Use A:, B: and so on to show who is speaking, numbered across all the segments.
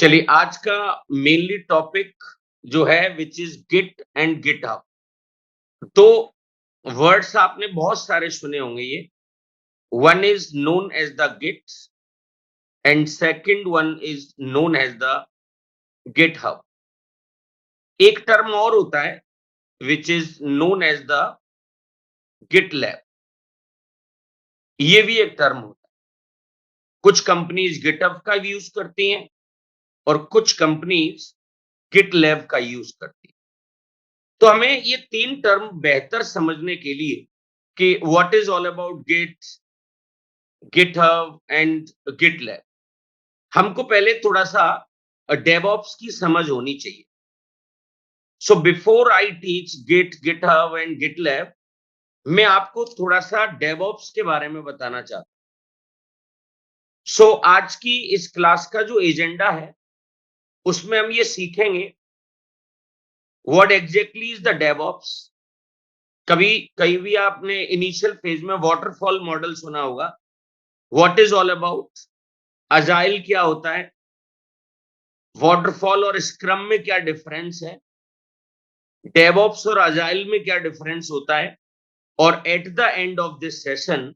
A: चलिए आज का मेनली टॉपिक जो है which is Git and GitHub. तो वर्ड्स आपने बहुत सारे सुने होंगे ये। One is known as the Git and second one is known as the GitHub. एक टर्म और होता है which is known as the GitLab. ये भी एक टर्म होता है। कुछ कंपनीज गिटहब का यूज करती हैं और कुछ कंपनीज गिट लैब का यूज करती हैं। तो हमें ये तीन टर्म बेहतर समझने के लिए कि what is all about Git, GitHub and GitLab, हमको पहले थोड़ा सा डेवऑप्स की समझ होनी चाहिए। So before I teach Git, GitHub and GitLab, मैं आपको थोड़ा सा डेवऑप्स के बारे में बताना चाहता हूं। सो आज की इस क्लास का जो एजेंडा है उसमें हम ये सीखेंगे what exactly is the DevOps. कभी कहीं भी आपने इनिशियल फेज में वाटरफॉल मॉडल सुना होगा। What is all about agile, क्या होता है, वाटरफॉल और स्क्रम में क्या डिफरेंस है, डेवऑप्स और अजाइल में क्या डिफरेंस होता है, और at the end of this session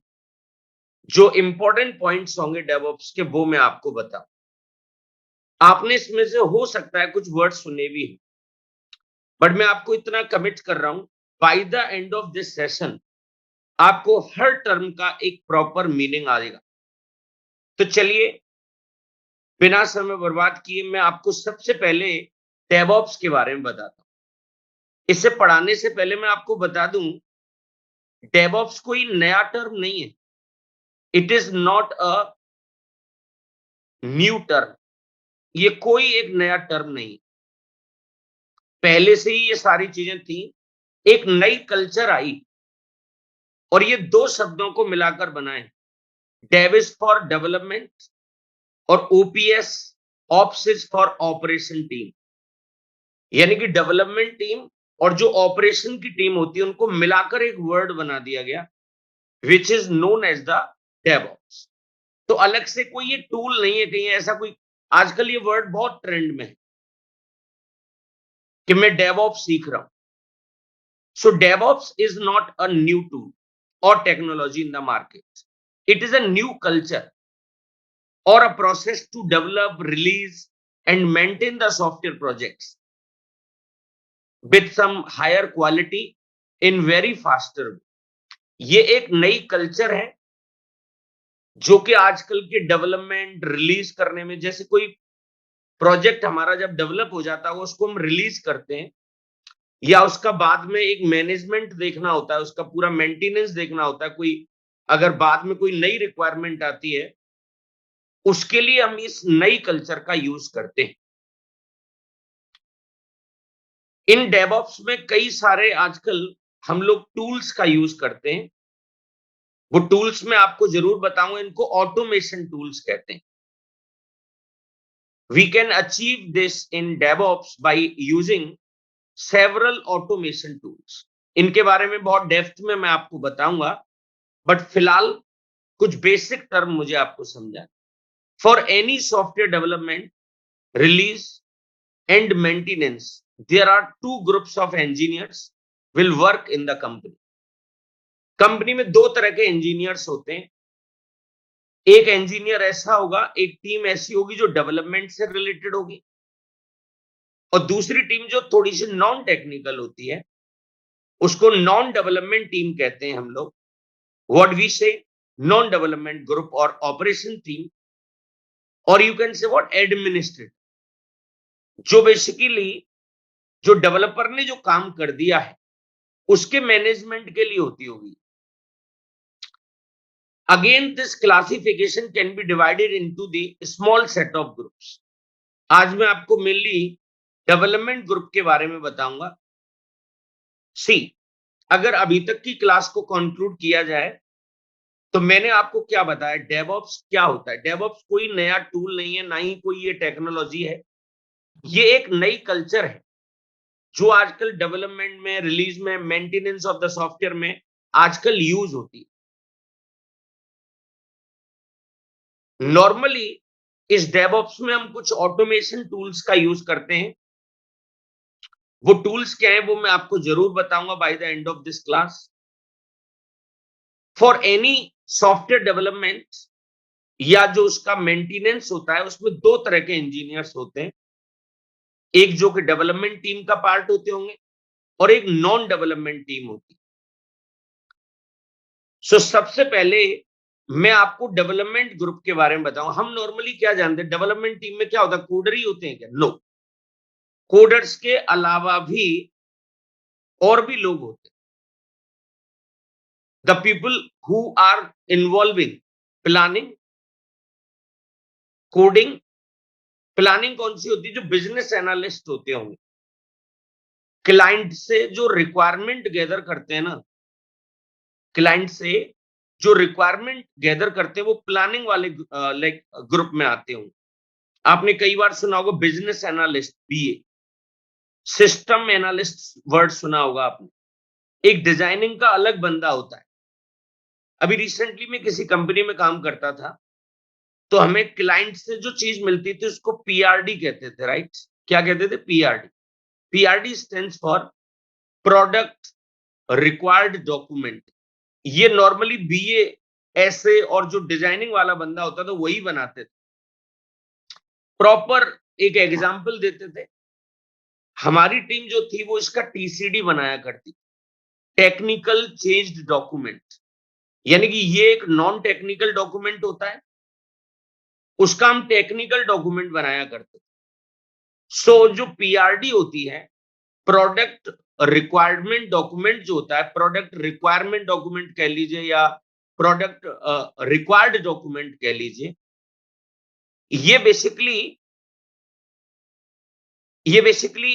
A: जो इंपॉर्टेंट पॉइंट्स होंगे डेवऑप्स के वो मैं आपको बताऊं। आपने इसमें से हो सकता है कुछ वर्ड सुने भी, बट मैं आपको इतना कमिट कर रहा हूं, by the end of this session आपको हर टर्म का एक प्रॉपर मीनिंग आ जाएगा। तो चलिए बिना समय बर्बाद किए मैं आपको सबसे पहले डेवऑप्स के बारे में बताता हूं। इसे पढ़ाने से पहले मैं आपको बता दूं, डेवऑप्स कोई नया टर्म नहीं है। It is not a new term. ये कोई एक नया टर्म नहीं, पहले से ही ये सारी चीजें थी। एक नई कल्चर आई और ये दो शब्दों को मिलाकर बनाए, डेव इज फॉर डेवलपमेंट और OPS, ops is for operation team. यानी कि डेवलपमेंट टीम और जो ऑपरेशन की टीम होती है उनको मिलाकर एक वर्ड बना दिया गया which is known as the DevOps. तो अलग से कोई ये टूल नहीं है, कहीं ऐसा कोई आजकल ये वर्ड बहुत ट्रेंड में है कि मैं डेवऑप्स सीख रहा हूं। So DevOps is not a new tool और technology in the market. It is a new culture or a process to develop, release, and maintain the software projects with some higher quality in very faster way. ये एक नई culture है जो कि आजकल के development release करने में, जैसे कोई प्रोजेक्ट हमारा जब डेवलप हो जाता है उसको हम रिलीज करते हैं, या उसका बाद में एक मैनेजमेंट देखना होता है, उसका पूरा मेंटेनेंस देखना होता है। कोई अगर बाद में कोई नई रिक्वायरमेंट आती है उसके लिए हम इस नई कल्चर का यूज करते हैं। इन डेवऑप्स में कई सारे आजकल हम लोग टूल्स का यूज करते हैं। वो टूल्स मैं आपको जरूर बताऊंगा, इनको ऑटोमेशन टूल्स कहते हैं। We can achieve this in DevOps by using several automation tools. इनके बारे में बहुत डेप्थ में मैं आपको बताऊंगा, बट फिलहाल कुछ बेसिक टर्म मुझे आपको समझाना। For any software development, release and maintenance, there are two groups of engineers will work in the company. Company में दो तरह के इंजीनियर्स होते हैं। एक इंजीनियर ऐसा होगा, एक टीम ऐसी होगी जो डेवलपमेंट से रिलेटेड होगी, और दूसरी टीम जो थोड़ी सी नॉन टेक्निकल होती है उसको नॉन डेवलपमेंट टीम कहते हैं हम लोग। व्हाट वी से नॉन डेवलपमेंट ग्रुप और ऑपरेशन टीम, और you can say what administrative, जो बेसिकली जो डेवलपर ने जो काम कर दिया है उसके मैनेजमेंट के लिए होती होगी। Again this classification can be divided into the small set of groups. आज मैं आपको मेनली डेवलपमेंट ग्रुप के बारे में बताऊंगा। सी, अगर अभी तक की क्लास को कंक्लूड किया जाए तो मैंने आपको क्या बताया, डेवऑप्स क्या होता है। डेवऑप्स कोई नया टूल नहीं है, ना ही कोई ये टेक्नोलॉजी है। ये एक नई कल्चर है जो आजकल डेवलपमेंट में, रिलीज में, मेंटेनेंस ऑफ द सॉफ्टवेयर में आजकल यूज होती है। नॉर्मली इस डेवऑप्स में हम कुछ ऑटोमेशन टूल्स का यूज करते हैं। वो टूल्स क्या है वो मैं आपको जरूर बताऊंगा by the end of this class. For any software development या जो उसका मेंटेनेंस होता है, उसमें दो तरह के इंजीनियर्स होते हैं। एक जो कि डेवलपमेंट टीम का पार्ट होते होंगे और एक नॉन डेवलपमेंट टीम होती है। सो सबसे पहले मैं आपको डेवलपमेंट ग्रुप के बारे में बताऊं। हम नॉर्मली क्या जानते हैं, डेवलपमेंट टीम में क्या होता है, कोडर ही होते हैं क्या? नो, कोडर्स के अलावा भी और भी लोग होते हैं। The people who are involving planning, coding. Planning कौन सी होती है? जो बिजनेस एनालिस्ट होते होंगे, क्लाइंट से जो रिक्वायरमेंट गैदर करते हैं ना, क्लाइंट से जो रिक्वायरमेंट गैदर करते हैं वो प्लानिंग वाले लाइक ग्रुप में आते होंगे। आपने कई बार सुना होगा business analyst, BA. System analyst word सुना होगा आपने। एक डिजाइनिंग का अलग बंदा होता है। अभी रिसेंटली मैं किसी कंपनी में काम करता था, तो हमें क्लाइंट से जो चीज मिलती थी उसको पीआरडी कहते थे, राइट? क्या कहते थे? PRD. PRD stands for product required document. ये नॉर्मली बीए ऐसे और जो डिजाइनिंग वाला बंदा होता था वही बनाते थे। प्रॉपर एक एग्जांपल देते थे। हमारी टीम जो थी वो इसका टीसीडी बनाया करती, टेक्निकल चेंज्ड डॉक्यूमेंट। यानी कि ये एक नॉन टेक्निकल डॉक्यूमेंट होता है, उसका हम टेक्निकल डॉक्यूमेंट बनाया करते। सो जो पीआरडी होती है, प्रोडक्ट रिक्वायरमेंट डॉक्यूमेंट जो होता है, प्रोडक्ट रिक्वायरमेंट डॉक्यूमेंट कह लीजिए या प्रोडक्ट रिक्वायर्ड डॉक्यूमेंट कह लीजिए, ये बेसिकली ये बेसिकली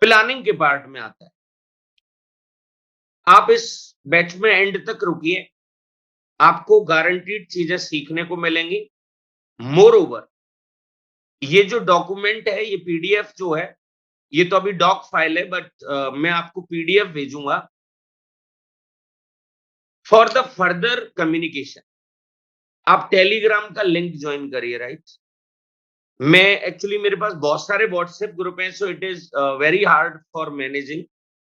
A: प्लानिंग के पार्ट में आता है। आप इस बैच में एंड तक रुकिए, आपको गारंटीड चीजें सीखने को मिलेंगी। मोर ओवर, ये जो डॉक्यूमेंट है, ये पीडीएफ जो है, ये तो अभी डॉक फाइल है, बट मैं आपको पीडीएफ भेजूंगा फॉर द फर्दर कम्युनिकेशन। आप टेलीग्राम का लिंक ज्वाइन करिए, राइट? मैं एक्चुअली मेरे पास बहुत सारे व्हाट्सएप ग्रुप हैं, so it is very hard for managing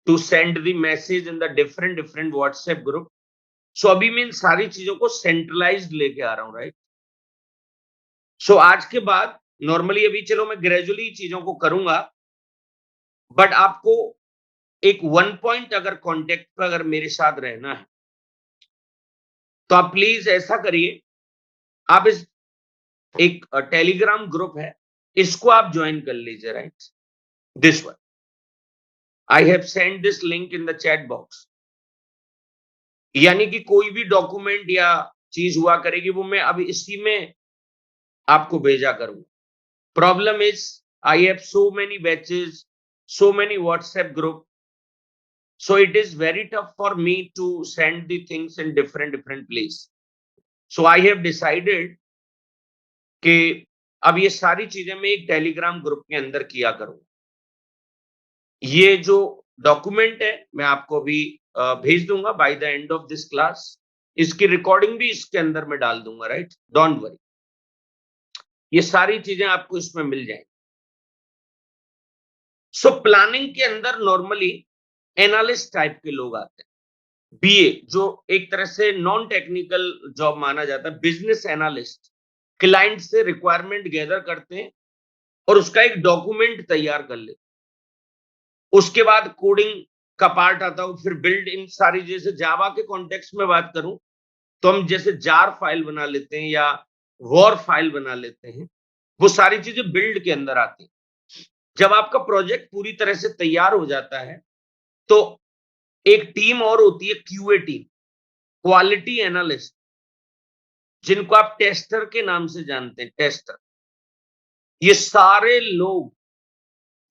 A: to send the message in the different different WhatsApp group. So अभी मैं इन सारी चीजों को सेंट्रलाइज्ड लेके आ रहा हूँ, राइट? सो आज के बाद नॉर्मली अभी चलो मैं ग्रेजुअली चीजों को करूंगा, बट आपको एक वन पॉइंट अगर कांटेक्ट पर अगर मेरे साथ रहना है तो आप प्लीज ऐसा करिए, आप इस एक टेलीग्राम ग्रुप है, इसको आप ज्वाइन कर लीजिए, right? This one I have send this link in the chat box. यानी कि कोई भी डॉक्यूमेंट या चीज हुआ करेगी वो मैं अभी इसी में आपको भेजा करूंगा। Problem is I have so many batches, so many WhatsApp group, so it is very tough for me to send the things in different place. So I have decided कि अब ये सारी चीजें मैं एक टेलीग्राम ग्रुप के अंदर किया करूंगा। ये जो डॉक्यूमेंट है मैं आपको अभी भेज दूंगा by the end of this class. इसकी रिकॉर्डिंग भी इसके अंदर में डाल दूंगा, राइट? डोंट वरी, ये सारी चीजें आपको इसमें मिल जाएंगी। सो प्लानिंग के अंदर नॉर्मली एनालिस्ट टाइप के लोग आते हैं। बीए जो एक तरह से नॉन टेक्निकल जॉब माना जाता है, बिजनेस एनालिस्ट क्लाइंट से रिक्वायरमेंट गैदर करते हैं और उसका एक डॉक्यूमेंट तैयार कर लेते हैं। उसके बाद कोडिंग का पार्ट आता है, फिर बिल्ड इन सारी, जैसे जावा के कॉन्टेक्स्ट में बात करूं तो हम जैसे जार फाइल बना लेते हैं या वॉर फाइल बना लेते हैं, वो सारी चीजें बिल्ड के अंदर आती हैं। जब आपका प्रोजेक्ट पूरी तरह से तैयार हो जाता है तो एक टीम और होती है, क्यूए टीम, क्वालिटी एनालिस्ट, जिनको आप टेस्टर के नाम से जानते हैं, टेस्टर। ये सारे लोग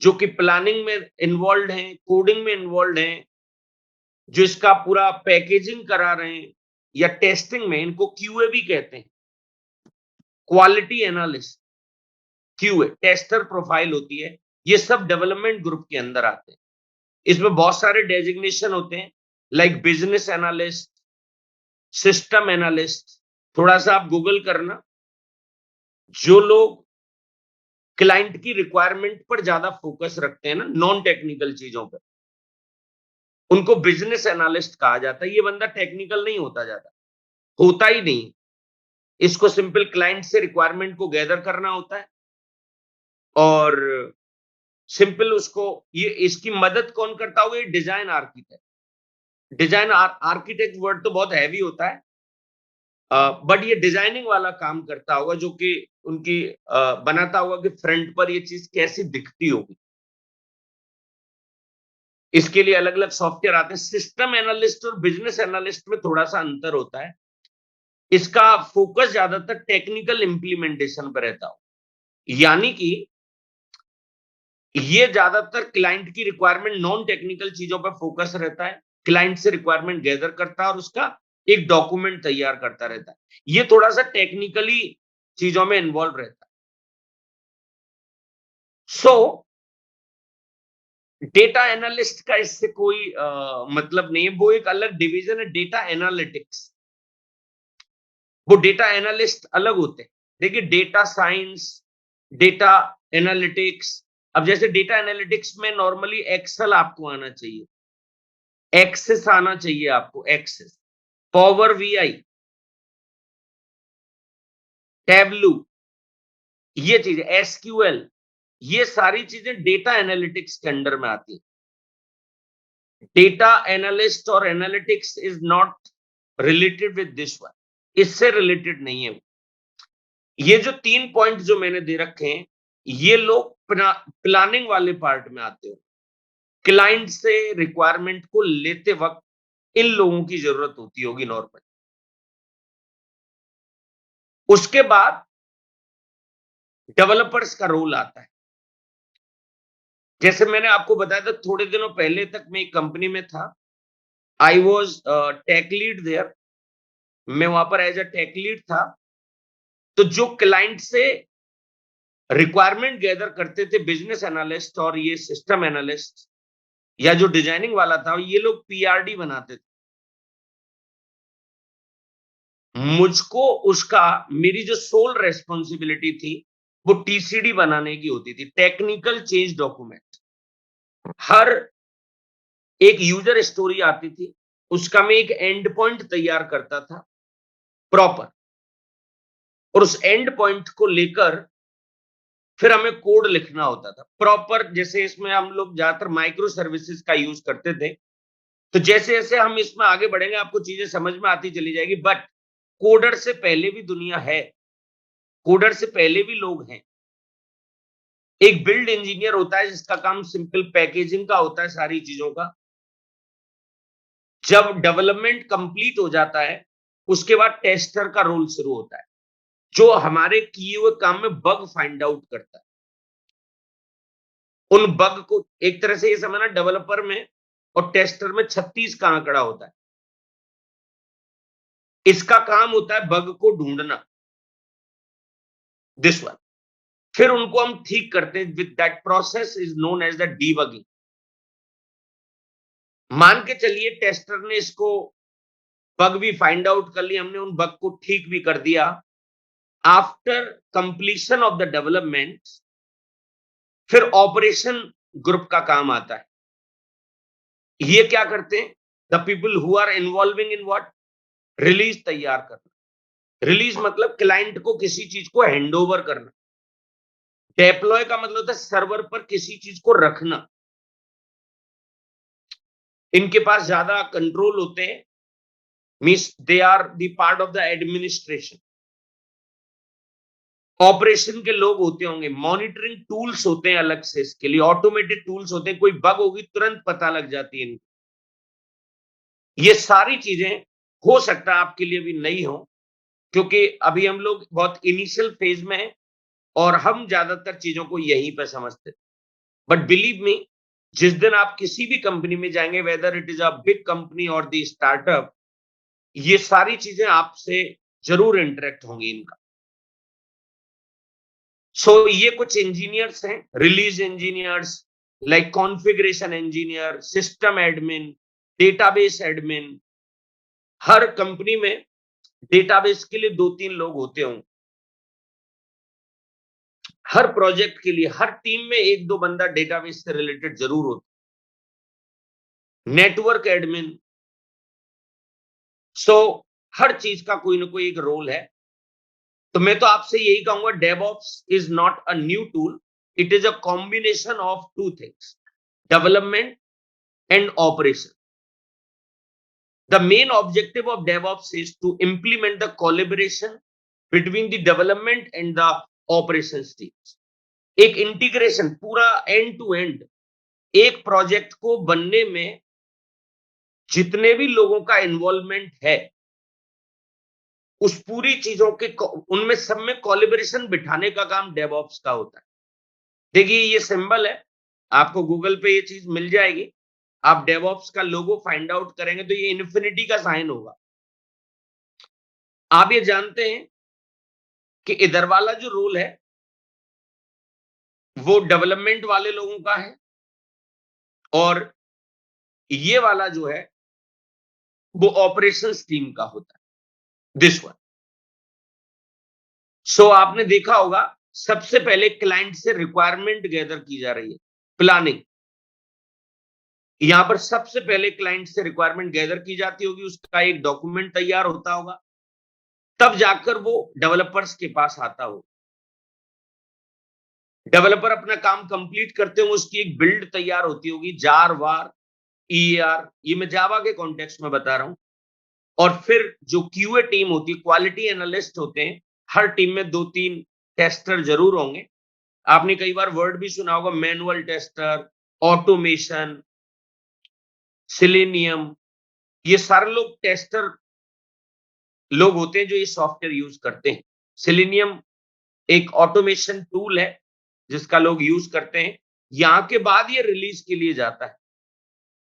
A: जो कि प्लानिंग में इन्वॉल्व हैं, कोडिंग में इन्वॉल्व हैं, जो इसका पूरा पैकेजिंग करा रहे हैं या टेस्टिंग में, इनको क्यूए भी कहते हैं। Quality analyst, QA, tester profile होती है। ये सब डेवलपमेंट ग्रुप के अंदर आते हैं। इसमें बहुत सारे डेजिग्नेशन होते हैं, like business analyst, system analyst. थोड़ा सा आप गूगल करना, जो लोग क्लाइंट की रिक्वायरमेंट पर ज्यादा फोकस रखते हैं ना, नॉन टेक्निकल चीजों पर, उनको बिजनेस एनालिस्ट कहा जाता है। ये बंदा टेक्निकल नहीं होता ज्यादा, होता ही नहीं। इसको सिंपल क्लाइंट से रिक्वायरमेंट को गैदर करना होता है, और सिंपल उसको, ये इसकी मदद कौन करता होगा? ये design architect. Design architect word तो बहुत हैवी होता है, बट ये डिजाइनिंग वाला काम करता होगा, जो कि उनकी बनाता होगा कि फ्रंट पर ये चीज कैसी दिखती होगी। इसके लिए अलग अलग सॉफ्टवेयर आते हैं। सिस्टम एनालिस्ट और बिजनेस एनालिस्ट में थोड़ा सा अंतर होता है। इसका फोकस ज्यादातर टेक्निकल इंप्लीमेंटेशन पर रहता हो, यानी कि ये ज्यादातर क्लाइंट की रिक्वायरमेंट, नॉन टेक्निकल चीजों पर फोकस रहता है। क्लाइंट से रिक्वायरमेंट गैदर करता है और उसका एक डॉक्यूमेंट तैयार करता रहता है। ये थोड़ा सा टेक्निकली चीजों में इन्वॉल्व रहता है। सो डेटा एनालिस्ट का इससे कोई मतलब नहीं है, वो एक अलग डिवीजन है, डेटा एनालिटिक्स। वो डेटा एनालिस्ट अलग होते हैं। देखिए, डेटा साइंस, डेटा एनालिटिक्स, अब जैसे डेटा एनालिटिक्स में नॉर्मली एक्सेल आपको आना चाहिए, एक्सेस आना चाहिए आपको, एक्सेस, पावर वीआई, टैबलू, ये चीजें, एसक्यूएल, ये सारी चीजें डेटा एनालिटिक्स के अंडर में आती हैं। डेटा एनालिस्ट और analytics is not related with this one, इससे रिलेटेड नहीं है। ये जो 3 पॉइंट जो मैंने दे रखे हैं, ये लोग प्लानिंग वाले पार्ट में आते हो। क्लाइंट से रिक्वायरमेंट को लेते वक्त इन लोगों की जरूरत होती होगी नॉर्मल। उसके बाद डेवलपर्स का रोल आता है। जैसे मैंने आपको बताया था, थोड़े दिनों पहले तक मैं एक कंपनी में था। I was tech lead there. मैं वहां पर एज अ टेक लीड था। तो जो क्लाइंट से रिक्वायरमेंट गैदर करते थे, बिजनेस एनालिस्ट और ये सिस्टम एनालिस्ट या जो डिजाइनिंग वाला था, ये लोग पीआरडी बनाते थे। मुझको उसका, मेरी जो सोल रेस्पॉन्सिबिलिटी थी, वो टीसीडी बनाने की होती थी, टेक्निकल चेंज डॉक्यूमेंट। हर एक यूजर स्टोरी आती थी, उसका मैं एक एंड पॉइंट तैयार करता था प्रॉपर, और उस एंड पॉइंट को लेकर फिर हमें कोड लिखना होता था प्रॉपर। जैसे इसमें हम लोग ज्यादातर माइक्रो सर्विसेज का यूज करते थे। तो जैसे जैसे हम इसमें आगे बढ़ेंगे, आपको चीजें समझ में आती चली जाएगी। बट कोडर से पहले भी दुनिया है, कोडर से पहले भी लोग हैं। एक बिल्ड इंजीनियर होता है जिसका काम सिंपल पैकेजिंग का होता है, सारी चीजों का। जब डेवलपमेंट कंप्लीट हो जाता है, उसके बाद टेस्टर का रोल शुरू होता है, जो हमारे किए हुए काम में बग फाइंड आउट करता है। उन बग को, एक तरह से ये समझना, डेवलपर में और टेस्टर में 36 का आंकड़ा होता है। इसका काम होता है बग को ढूंढना, दिस वन। फिर उनको हम ठीक करते हैं, with that process is known as the debugging. मान के चलिए टेस्टर ने इसको बग भी फाइंड आउट कर लिया, हमने उन बग को ठीक भी कर दिया। After completion of the development, फिर ऑपरेशन ग्रुप का काम आता है। ये क्या करते हैं? The people who are involving in what, release तैयार करना। रिलीज मतलब क्लाइंट को किसी चीज को हैंड ओवर करना। डेप्लॉय का मतलब होता है सर्वर पर किसी चीज को रखना। इनके पास ज्यादा कंट्रोल होते हैं, means they are the part of the administration. Operation के लोग होते होंगे, मॉनिटरिंग टूल्स होते हैं अलग से, इसके लिए ऑटोमेटेड टूल्स होते हैं। कोई बग होगी तुरंत पता लग जाती है इनको। ये सारी चीजें हो सकता है आपके लिए भी नई हो, क्योंकि अभी हम लोग बहुत इनिशियल फेज में हैं और हम ज्यादातर चीजों को यहीं पर समझते। बट बिलीव मी, जिस दिन आप किसी भी कंपनी में जाएंगे, whether it is a big company और द स्टार्टअप, ये सारी चीजें आपसे जरूर इंटरेक्ट होंगी इनका। सो ये कुछ इंजीनियर्स हैं, release engineers, like configuration engineer, system admin, database admin. हर कंपनी में डेटाबेस के लिए 2-3 लोग होते होंगे। हर प्रोजेक्ट के लिए हर टीम में एक दो बंदा डेटाबेस से रिलेटेड जरूर होता, नेटवर्क एडमिन। सो हर चीज का कोई ना कोई एक रोल है। तो मैं तो आपसे यही कहूंगा, DevOps is not a new tool, it is a combination of two things, development and operation. The main objective of DevOps is to implement the collaboration between the development and the operations teams. एक integration पूरा and to and, एक project को बनने में जितने भी लोगों का इन्वॉल्वमेंट है, उस पूरी चीजों के उनमें सब में कोलैबोरेशन बिठाने का काम डेवऑप्स का होता है। देखिए ये सिंबल है, आपको गूगल पे ये चीज मिल जाएगी। आप डेवऑप्स का लोगो फाइंड आउट करेंगे तो ये इन्फिनिटी का साइन होगा। आप ये जानते हैं कि इधर वाला जो रोल है वो डेवलपमेंट वाले लोगों का है, और ये वाला जो है वो ऑपरेशंस टीम का होता है, दिस वन। सो आपने देखा होगा, सबसे पहले क्लाइंट से रिक्वायरमेंट गैदर की जा रही है, प्लानिंग। यहां पर सबसे पहले क्लाइंट से रिक्वायरमेंट गैदर की जाती होगी, उसका एक डॉक्यूमेंट तैयार होता होगा, तब जाकर वो डेवलपर्स के पास आता होगा। डेवलपर अपना काम कंप्लीट करते होंगे, उसकी एक बिल्ड तैयार होती होगी, जार वार EAR, ये मैं जावा के कॉन्टेक्स्ट में बता रहा हूं। और फिर जो क्यूए टीम होती है, क्वालिटी एनालिस्ट होते हैं, हर टीम में 2-3 टेस्टर जरूर होंगे। आपने कई बार वर्ड भी सुना होगा, मैनुअल टेस्टर, ऑटोमेशन, सिलेनियम, ये सारे लोग टेस्टर लोग होते हैं जो ये सॉफ्टवेयर यूज करते हैं। सिलेनियम एक ऑटोमेशन टूल है जिसका लोग यूज करते हैं। यहां के बाद ये रिलीज के लिए जाता है,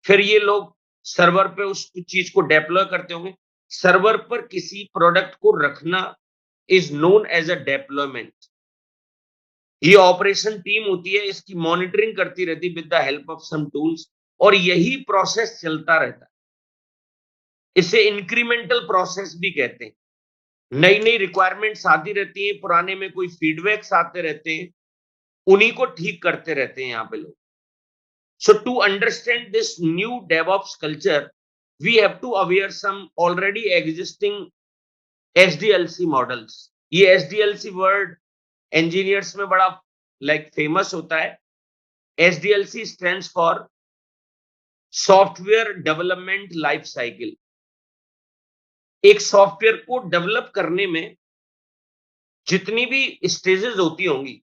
A: फिर ये लोग सर्वर पे उस चीज को डेप्लॉय करते होंगे। सर्वर पर किसी प्रोडक्ट को रखना is known as a deployment. ये ऑपरेशन टीम होती है, इसकी मॉनिटरिंग करती रहती with the help of some tools, और यही प्रोसेस चलता रहता है। इसे इंक्रीमेंटल प्रोसेस भी कहते हैं। नई नई रिक्वायरमेंट्स आती रहती हैं, पुराने में कोई फीडबैक्स आते रहते हैं, उन्हीं को ठीक करते रहते हैं यहाँ पे लोग। So to understand this new DevOps culture, we have to aware some already existing SDLC models. ये SDLC वर्ड engineers में बड़ा फेमस होता है। SDLC stands for software development life cycle. एक सॉफ्टवेयर को डेवलप करने में जितनी भी स्टेजेस होती होंगी,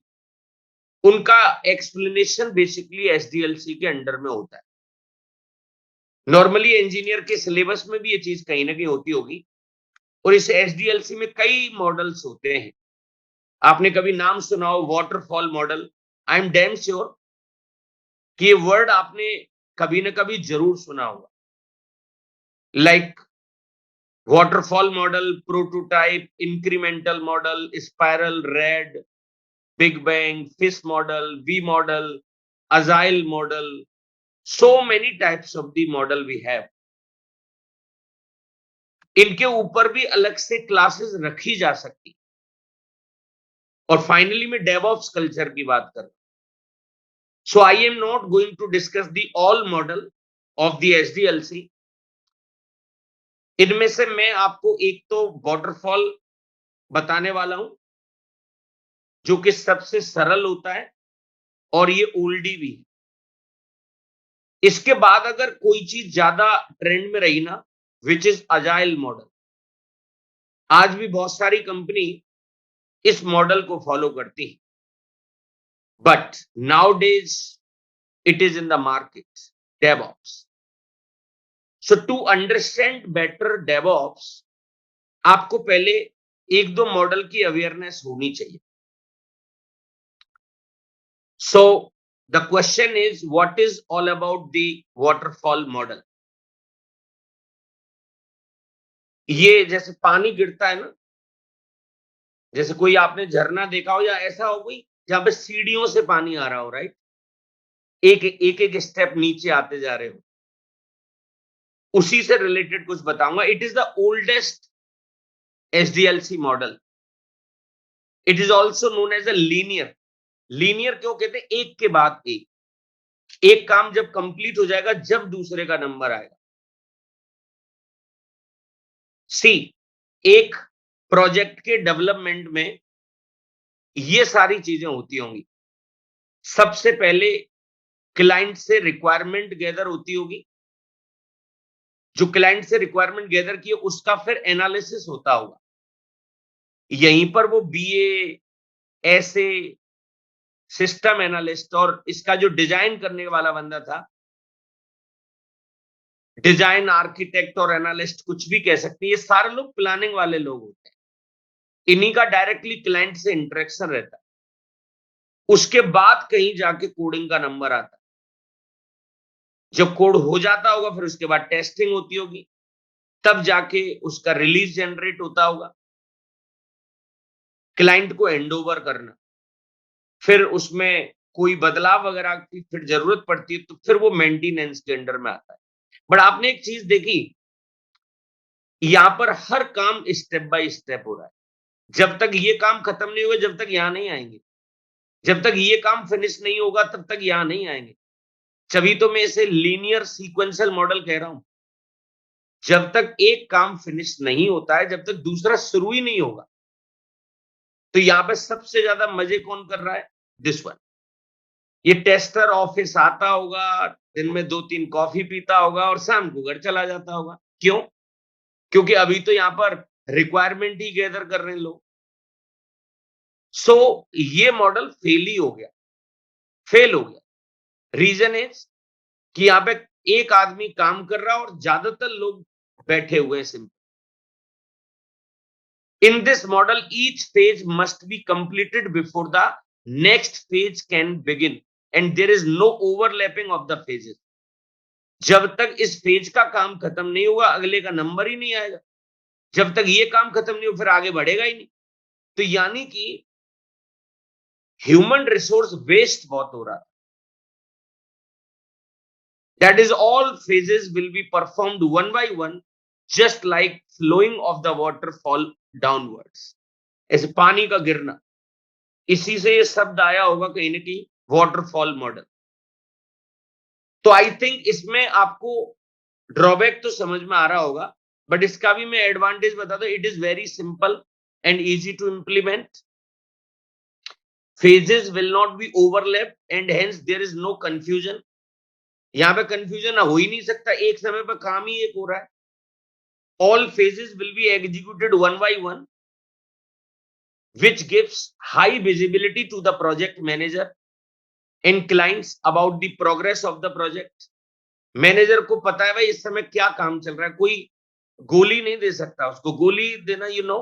A: उनका एक्सप्लेनेशन बेसिकली SDLC के अंडर में होता है। नॉर्मली इंजीनियर के सिलेबस में भी ये चीज कहीं ना कहीं होती होगी, और इस SDLC में कई मॉडल्स होते हैं। आपने कभी नाम सुना हो waterfall model? I am damn sure कि ये वर्ड आपने कभी ना कभी जरूर सुना होगा। Like waterfall model, prototype, incremental model, spiral, red, big bang, fish model, V model, agile model, so many types of the model we have। इनके ऊपर भी अलग से क्लासेस रखी जा सकती। और फाइनली मैं डेवऑप्स कल्चर की बात कर, so I am not going to discuss the all model of the SDLC। इनमें से मैं आपको एक तो वाटरफॉल बताने वाला हूं, जो कि सबसे सरल होता है और ये ओल्डी भी। इसके बाद अगर कोई चीज ज्यादा ट्रेंड में रही ना, विच इज अजाइल मॉडल। आज भी बहुत सारी कंपनी इस मॉडल को फॉलो करती है, but nowadays it is in the market, DevOps। So to understand better DevOps, आपको पहले एक दो मॉडल की अवेयरनेस होनी चाहिए। So the question is, what is all about the waterfall model? ये जैसे पानी गिरता है ना, जैसे कोई आपने झरना देखा हो, या ऐसा हो कोई जहां पे सीढ़ियों से पानी आ रहा हो, राइट? एक स्टेप नीचे आते जा रहे हो, उसी से रिलेटेड कुछ बताऊंगा। It is the oldest SDLC model. It is also known as a linear linear क्यों कहते हैं? एक के बाद एक काम जब कंप्लीट हो जाएगा, जब दूसरे का नंबर आएगा। सी, एक प्रोजेक्ट के डेवलपमेंट में ये सारी चीजें होती होंगी। सबसे पहले क्लाइंट से रिक्वायरमेंट गैदर होती होगी। जो क्लाइंट से रिक्वायरमेंट गैदर की उसका फिर एनालिसिस होता होगा। यहीं पर वो बीए, एसए, सिस्टम एनालिस्ट और इसका जो डिजाइन करने वाला बंदा था, डिजाइन आर्किटेक्ट और एनालिस्ट, कुछ भी कह सकते हैं, ये सारे लोग प्लानिंग वाले लोग होते हैं। इन्हीं का डायरेक्टली क्लाइंट से इंटरेक्शन रहता है। उसके बाद कहीं जाके कोडिंग का नंबर आता है। जब कोड हो जाता होगा, फिर उसके बाद टेस्टिंग होती होगी, तब जाके उसका रिलीज जनरेट होता होगा। क्लाइंट को हैंड ओवर करना, फिर उसमें कोई बदलाव वगैरह की फिर जरूरत पड़ती है, तो फिर वो मेंटेनेंस के अंडर में आता है। बट आपने एक चीज देखी, यहां पर हर काम स्टेप बाय स्टेप हो रहा है। जब तक ये काम खत्म नहीं होगा, जब तक यहां नहीं आएंगे। जब तक ये काम फिनिश नहीं होगा, तब तक यहां नहीं आएंगे। तभी तो मैं इसे लीनियर सीक्वेंशियल मॉडल कह रहा हूं। जब तक एक काम फिनिश नहीं होता है, जब तक दूसरा शुरू ही नहीं होगा। तो यहां पे सबसे ज्यादा मजे कौन कर रहा है? This one. ये टेस्टर ऑफिस आता होगा, दिन में 2-3 कॉफी पीता होगा और शाम को घर चला जाता होगा। क्यों? क्योंकि अभी तो यहां पर रिक्वायरमेंट ही गैदर कर रहे हैं लोग। सो ये मॉडल फेल ही हो गया, फेल हो गया। रीजन इज कि यहां पे एक आदमी काम कर रहा है और ज्यादातर लोग बैठे हुए हैं simple. In this model, each phase must be completed before the next phase can begin, and there is no overlapping of the phases. जब तक इस फेज का काम खत्म नहीं होगा, अगले का नंबर ही नहीं आएगा। जब तक ये काम खत्म नहीं हो, फिर आगे बढ़ेगा ही नहीं। तो यानी कि ह्यूमन रिसोर्स वेस्ट बहुत हो रहा है। That is, all phases will be performed one by one, just like flowing of the waterfall downwards. ऐसे पानी का गिरना, इसी से ये शब्द आया होगा कहीं ना कहीं, वाटरफॉल मॉडल। तो आई थिंक इसमें आपको ड्रॉबैक तो समझ में आ रहा होगा, बट इसका भी मैं एडवांटेज बता दूं। It is very simple and easy to implement. phases will not be overlap and hence there is no confusion. यहां पे कंफ्यूजन हो ही नहीं सकता, एक समय पर काम ही एक हो रहा है। all phases will be executed one by one, which gives high visibility to the project manager and clients about the progress of the project. Manager को पता है भाई इस समय क्या काम चल रहा है। कोई गोली नहीं दे सकता उसको। गोली देना,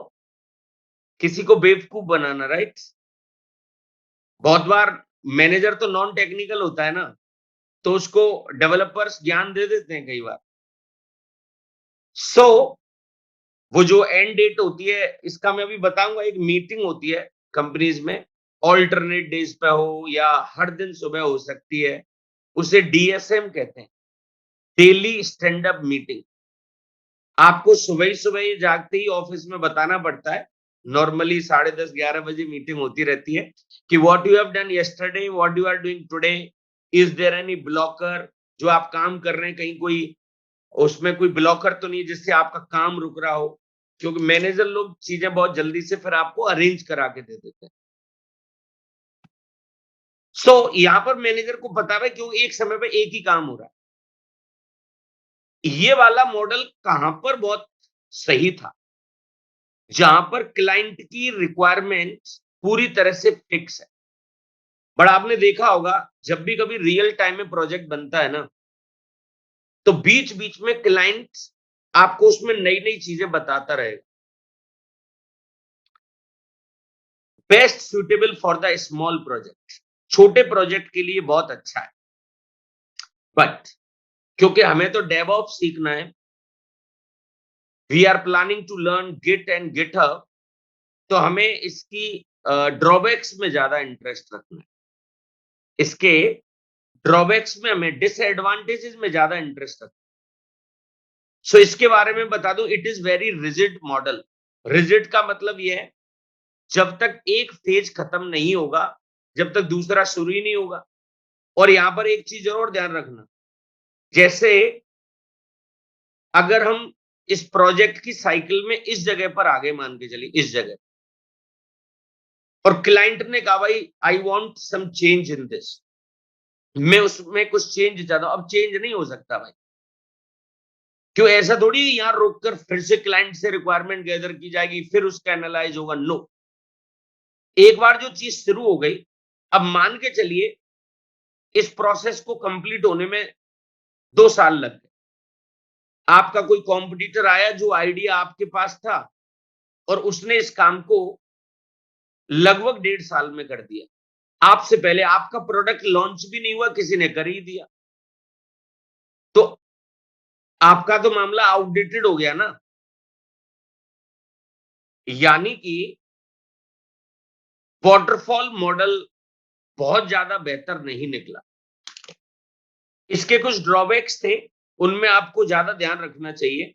A: किसी को बेवकूफ बनाना, राइट? बहुत बार मैनेजर तो नॉन टेक्निकल होता है ना, तो उसको डेवलपर्स ज्ञान दे देते हैं कई बार। सो वो जो एंड डेट होती है, इसका मैं अभी बताऊंगा। एक मीटिंग होती है कंपनीज में, ऑल्टरनेट डेज पे हो या हर दिन सुबह हो सकती है। उसे डीएसएम कहते हैं, डेली स्टैंड अप मीटिंग। आपको सुबह ही जागते ही ऑफिस में बताना पड़ता है। नॉर्मली 10:30-11 बजे मीटिंग होती रहती है कि what you have done yesterday, what you are doing today, is there any blocker. जो आप काम कर रहे हैं, कहीं कोई उसमें कोई ब्लॉकर तो नहीं जिससे आपका काम रुक रहा हो। क्योंकि मैनेजर लोग चीजें बहुत जल्दी से फिर आपको अरेंज करा के दे देते हैं। सो यहाँ पर मैनेजर को पता है क्योंकि एक समय पे एक ही काम हो रहा है। ये वाला मॉडल कहां पर बहुत सही था? जहां पर क्लाइंट की रिक्वायरमेंट पूरी तरह से फिक्स है। बट आपने देखा होगा, जब भी कभी रियल टाइम में प्रोजेक्ट बनता है ना, तो बीच बीच में क्लाइंट आपको उसमें नई नई चीजें बताता रहेगा। Best suitable for the small project, छोटे प्रोजेक्ट के लिए बहुत अच्छा है। बट क्योंकि हमें तो डेवऑप्स सीखना है, we are planning to learn git and GitHub, तो हमें इसकी ड्रॉबैक्स में ज्यादा इंटरेस्ट रखना है। इसके ड्रॉबैक्स में, हमें डिसएडवांटेजेस में ज्यादा इंटरेस्ट रखना है। सो इसके बारे में बता दूं, it is very rigid model. Rigid का मतलब यह है, जब तक एक फेज खत्म नहीं होगा, जब तक दूसरा शुरू ही नहीं होगा। और यहां पर एक चीज और ध्यान रखना, जैसे अगर हम इस प्रोजेक्ट की साइकिल में इस जगह पर आगे, मान के चलिए इस जगह, और क्लाइंट ने कहा भाई I want some change in this, मैं उसमें कुछ चेंज चाहता हूं, अब चेंज नहीं हो सकता भाई। क्यों? ऐसा थोड़ी यहां रोककर फिर से क्लाइंट से रिक्वायरमेंट गैदर की जाएगी, फिर उसका एनालाइज होगा। नो, एक बार जो चीज शुरू हो गई, अब मान के चलिए इस प्रोसेस को कंप्लीट होने में 2 साल लग गए। आपका कोई कॉम्पिटिटर आया जो आइडिया आपके पास था, और उसने इस काम को लगभग 1.5 साल में कर दिया। आपसे पहले आपका प्रोडक्ट लॉन्च भी नहीं हुआ, किसी ने कर ही दिया। तो आपका तो मामला आउटडेटेड हो गया ना। यानी कि वाटरफॉल मॉडल बहुत ज्यादा बेहतर नहीं निकला। इसके कुछ ड्रॉबैक्स थे, उनमें आपको ज्यादा ध्यान रखना चाहिए।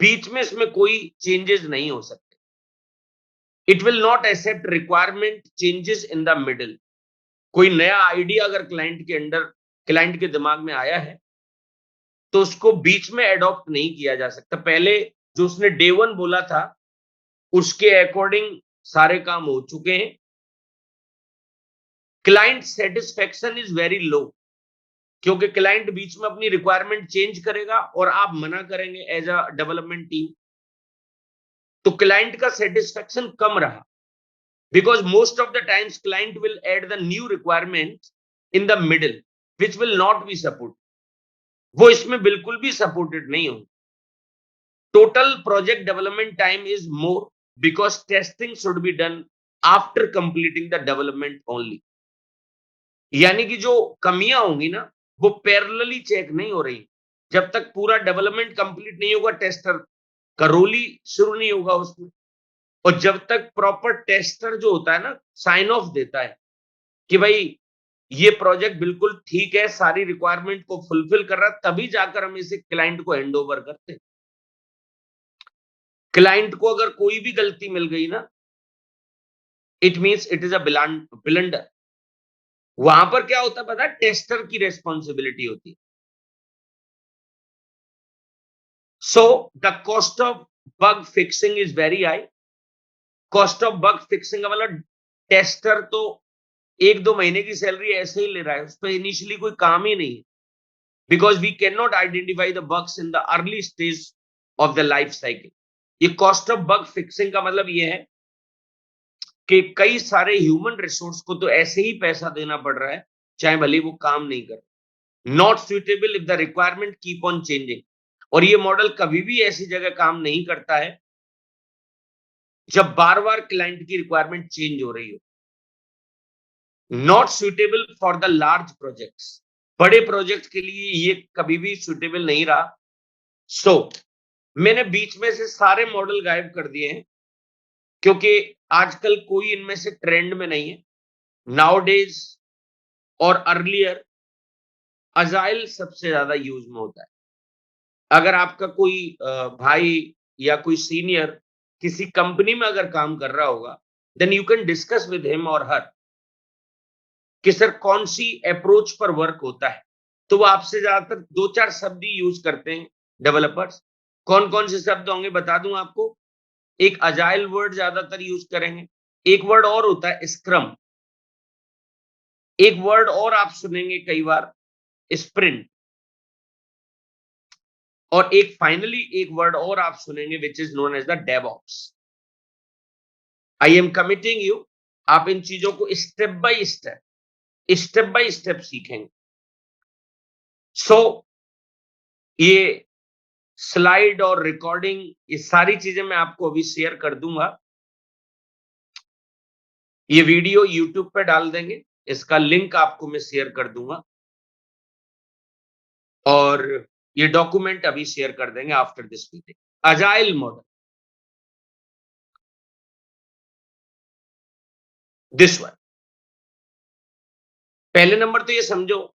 A: बीच में इसमें कोई चेंजेस नहीं हो सकते। It will not accept requirement changes in the middle. कोई नया आइडिया अगर क्लाइंट के दिमाग में आया है, तो उसको बीच में एडॉप्ट नहीं किया जा सकता। पहले जो उसने डे 1 बोला था, उसके अकॉर्डिंग सारे काम हो चुके हैं। Client satisfaction is very low, क्योंकि क्लाइंट बीच में अपनी रिक्वायरमेंट चेंज करेगा और आप मना करेंगे एज अ डेवलपमेंट टीम, तो क्लाइंट का सेटिस्फेक्शन कम रहा। Because most of the times client will add the new requirement in the middle which will not be support, वो इसमें बिल्कुल भी सपोर्टेड नहीं हो। Total project development time is more because testing should be done after completing the development only. यानी कि जो कमियां होंगी ना, वो पैरेलली चेक नहीं हो रही। जब तक पूरा डेवलपमेंट कंप्लीट नहीं होगा, टेस्टर का रोल ही शुरू नहीं होगा उसमें। और जब तक प्रॉपर टेस्टर जो होता है ना, साइन ऑफ देता है कि भाई ये प्रोजेक्ट बिल्कुल ठीक है, सारी रिक्वायरमेंट को फुलफिल कर रहा है, तभी जाकर हम इसे क्लाइंट को हैंड ओवर करते हैं। क्लाइंट को अगर कोई भी गलती मिल गई ना, it means it is a blunder. वहां पर क्या होता है पता है? टेस्टर की रेस्पॉन्सिबिलिटी होती है। So the cost of bug fixing is very high. Cost of bug fixing का मतलब टेस्टर तो 1-2 महीने की सैलरी ऐसे ही ले रहा है, उस पर इनिशियली कोई काम ही नहीं है। Because we can not identify the bugs in the early stage of the life cycle. ये कॉस्ट ऑफ बग फिक्सिंग का मतलब ये है कि कई सारे ह्यूमन रिसोर्स को तो ऐसे ही पैसा देना पड़ रहा है, चाहे भले वो काम नहीं करे। Not suitable if the requirement keep on changing. और ये मॉडल कभी भी ऐसी जगह काम नहीं करता है जब बार बार क्लाइंट की रिक्वायरमेंट चेंज हो रही हो। Not suitable for the large projects. बड़े प्रोजेक्ट के लिए ये कभी भी सुइटेबल नहीं रहा। सो मैंने बीच में से सारे मॉडल गायब कर दिए हैं, क्योंकि आजकल कोई इनमें से ट्रेंड में नहीं है। नाउडेज और अर्लियर अजाइल सबसे ज्यादा यूज में होता है। अगर आपका कोई भाई या कोई सीनियर किसी कंपनी में अगर काम कर रहा होगा, then you can discuss with him और हर कि सर कौन सी अप्रोच पर वर्क होता है। तो वो आपसे ज्यादातर 2-4 शब्द ही यूज करते हैं डेवलपर्स। कौन कौन से शब्द होंगे बता दूं आपको। एक अजाइल वर्ड ज्यादातर यूज करेंगे। एक वर्ड और होता है स्क्रम। एक वर्ड और आप सुनेंगे कई बार, स्प्रिंट। और एक फाइनली एक वर्ड और आप सुनेंगे which is known as the DevOps. I am committing you, आप इन चीजों को स्टेप बाय स्टेप सीखेंगे। सो ये स्लाइड और रिकॉर्डिंग, ये सारी चीजें मैं आपको अभी शेयर कर दूंगा। ये वीडियो यूट्यूब पे डाल देंगे, इसका लिंक आपको मैं शेयर कर दूंगा। और ये डॉक्यूमेंट अभी शेयर कर देंगे after this meeting. Agile model, this one. पहले नंबर तो ये समझो,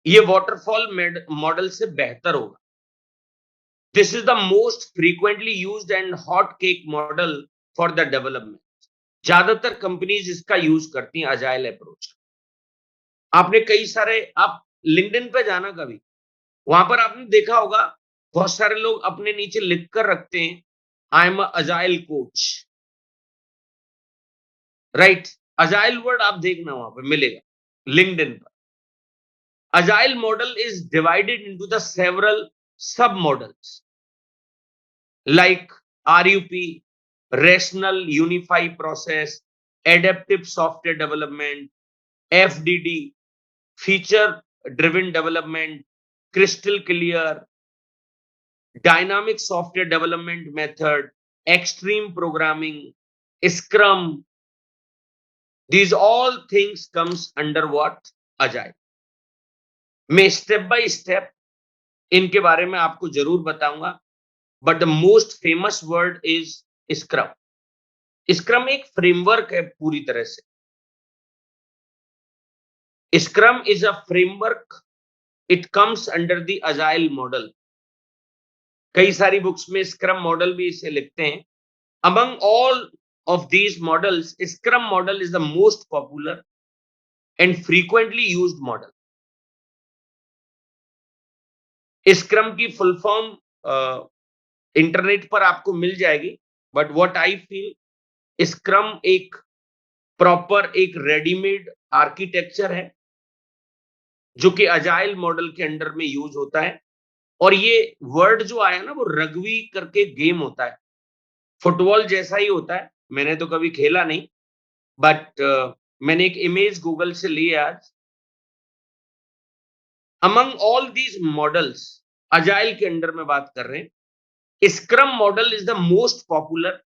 A: ये वाटरफॉल मॉडल से बेहतर होगा। This is the most frequently used and hot cake model for the development. ज्यादातर कंपनीज इसका यूज करती हैं, अजाइल अप्रोच। आपने कई सारे, आप लिंक्डइन पे जाना कभी, वहां पर आपने देखा होगा बहुत सारे लोग अपने नीचे लिख कर रखते हैं, I am agile coach, right. Agile word आप देखना वहां पे मिलेगा लिंक्डइन पर। Agile model is divided into the several सब models like RUP, Rational Unified Process, Adaptive Software Development, FDD, Feature Driven Development, Crystal Clear, Dynamic Software Development Method, Extreme Programming, Scrum. These all things comes under what? Agile. मैं step by step इनके बारे में आपको जरूर बताऊंगा, but the most famous word is scrum. Scrum एक framework है पूरी तरह से। Scrum is a framework, it comes under the agile model. कई सारी बुक्स में स्क्रम मॉडल भी इसे लिखते हैं। Among all of these models, scrum model is the most popular and frequently used model. Scrum की फुल फॉर्म इंटरनेट पर आपको मिल जाएगी, but what I feel, scrum एक प्रॉपर एक रेडीमेड आर्किटेक्चर है जो कि अजाइल मॉडल के अंडर में यूज होता है। और ये वर्ड जो आया ना, वो रग्बी करके गेम होता है, फुटबॉल जैसा ही होता है। मैंने तो कभी खेला नहीं, बट मैंने एक इमेज गूगल से ली है आज। Among all these models, agile के अंडर में बात कर रहे हैं, scrum model is the most popular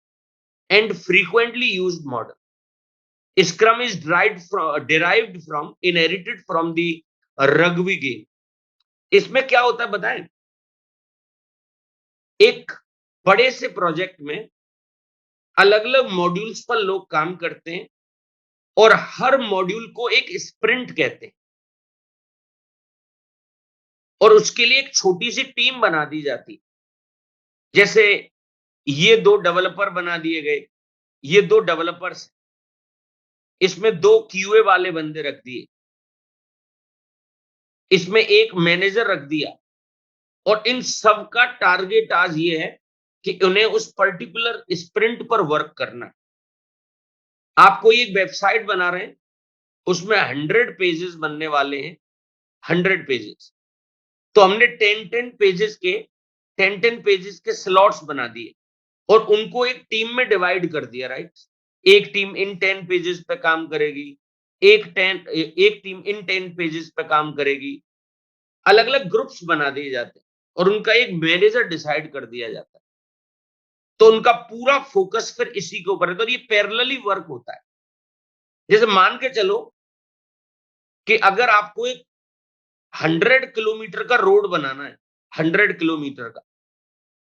A: and frequently used model. Scrum is derived from, inherited from the rugby game. इसमें क्या होता है बताएं, एक बड़े से प्रोजेक्ट में अलग अलग मॉड्यूल्स पर लोग काम करते हैं और हर मॉड्यूल को एक स्प्रिंट कहते हैं, और उसके लिए एक छोटी सी टीम बना दी जाती। जैसे ये दो डेवलपर बना दिए गए, ये दो डेवलपर्स, इसमें दो क्यूए वाले बंदे रख दिए, इसमें एक मैनेजर रख दिया, और इन सब का टारगेट आज ये है कि उन्हें उस पर्टिकुलर स्प्रिंट पर वर्क करना है। आप कोई एक वेबसाइट बना रहे हैं, उसमें 100 पेजेस बनने वाले हैं, 100 पेजेस, तो हमने 10-10 पेजेस के स्लॉट्स बना दिए और उनको एक टीम में डिवाइड कर दिया, राइट। एक टीम इन 10 पेजेस पे काम करेगी, एक टीम इन 10 पेजेस पे काम करेगी। अलग अलग ग्रुप्स बना दिए जाते हैं और उनका एक मैनेजर डिसाइड कर दिया जाता है, तो उनका पूरा फोकस फिर इसी के ऊपर है। तो ये पैरेलली वर्क होता है। जैसे मान के चलो कि अगर आपको एक 100 किलोमीटर का रोड बनाना है, 100 किलोमीटर का,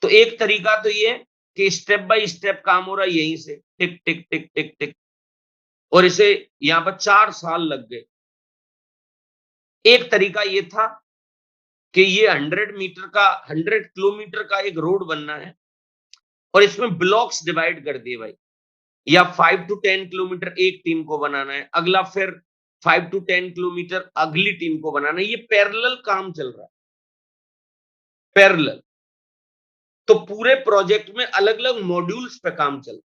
A: तो एक तरीका तो ये है कि स्टेप बाय स्टेप काम हो रहा है यहीं से, टिक टिक टिक टिक टिक, और इसे यहां पर 4 साल लग गए। एक तरीका ये था कि ये 100 किलोमीटर का एक रोड बनना है और इसमें ब्लॉक्स डिवाइड कर दिए भाई, या 5 to 10 किलोमीटर एक टीम को बनाना है, अगला फिर 5 to 10 किलोमीटर अगली टीम को बनाना है। ये पैरेलल काम चल रहा है, पैरेलल। तो पूरे प्रोजेक्ट में अलग अलग मॉड्यूल्स पे काम चल रहा है।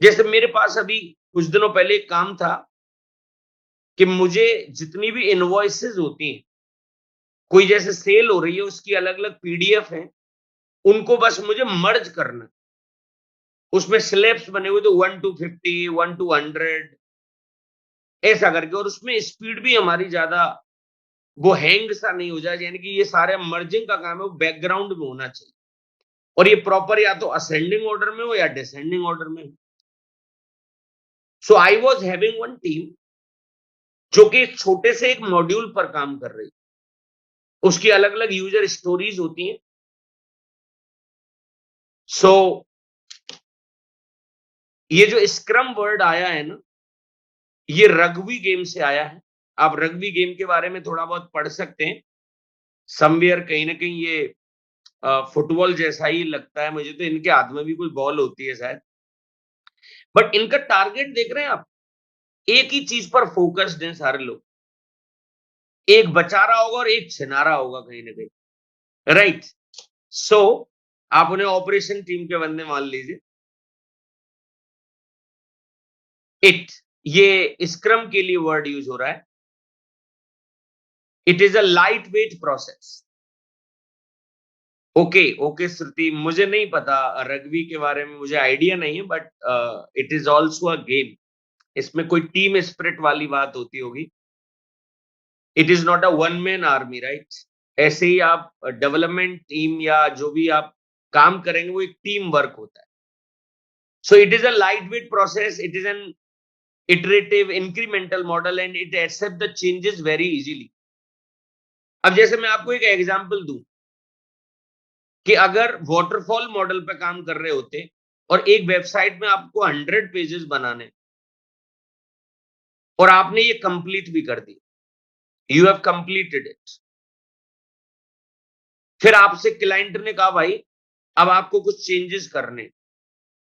A: जैसे मेरे पास अभी कुछ दिनों पहले एक काम था कि मुझे जितनी भी इनवॉइसेस होती हैं, कोई जैसे सेल हो रही है, उसकी अलग अलग पीडीएफ है, उनको बस मुझे मर्ज करना है। उसमें स्लैब्स बने हुए थे 1 to 50, 1 to 100, ऐसा करके, और उसमें स्पीड भी हमारी ज्यादा वो हैंग सा नहीं हो जाए, यानी कि ये सारे मर्जिंग का काम है वो बैकग्राउंड में होना चाहिए, और ये प्रॉपर या तो असेंडिंग ऑर्डर में हो या डिसेंडिंग ऑर्डर में हो। So I was having one team जो कि एक छोटे से एक मॉड्यूल पर काम कर रही, उसकी अलग अलग यूजर स्टोरीज होती हैं। सो ये जो स्क्रम वर्ड आया है ना, ये रग्बी गेम से आया है। आप रग्बी गेम के बारे में थोड़ा बहुत पढ़ सकते हैं, समवेयर कहीं ना कहीं ये फुटबॉल जैसा ही लगता है मुझे, तो इनके हाथ में भी कोई बॉल होती है शायद। बट इनका टारगेट देख रहे हैं आप, एक ही चीज पर फोकस्ड हैं सारे लोग, एक बचा रहा होगा और एक छिना रहा होगा कहीं ना कहीं, राइट? सो आप उन्हें ऑपरेशन टीम के बंदे मान लीजिए। इट, ये स्क्रम के लिए वर्ड यूज हो रहा है। It is a light weight process. Okay okay Shruti, मुझे नहीं पता रग्बी के बारे में, मुझे आइडिया नहीं है, but it is also a game. इसमें कोई टीम स्पिरिट वाली बात होती होगी। It is not a one man army, right? ऐसे ही आप डेवलपमेंट टीम या जो भी आप काम करेंगे वो एक टीम वर्क होता है। सो it is a light weight process, it is an iterative incremental model and it accept the changes very easily। अब जैसे मैं आपको एक एग्जांपल दूं कि अगर वाटरफॉल मॉडल पे काम कर रहे होते और एक वेबसाइट में आपको 100 पेजेस बनाने और आपने ये कंप्लीट भी कर दी, यू हैव कंप्लीटेड इट, फिर आपसे क्लाइंट ने कहा भाई अब आपको कुछ चेंजेस करने,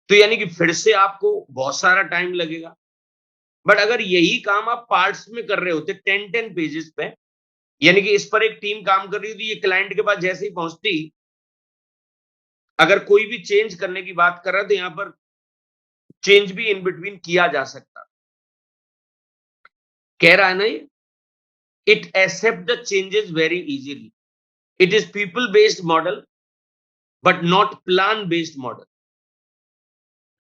A: तो यानी कि फिर से आपको बहुत सारा टाइम लगेगा। बट अगर यही काम आप पार्ट्स में कर रहे होते 10-10 पेजेस पे, यानी कि इस पर एक टीम काम कर रही थी, ये क्लाइंट के पास जैसे ही पहुंचती, अगर कोई भी चेंज करने की बात कर रहा है तो यहां पर चेंज भी इन बिटवीन किया जा सकता। कह रहा है ना ये, it accept the changes very easily. It is people based model but not plan based model.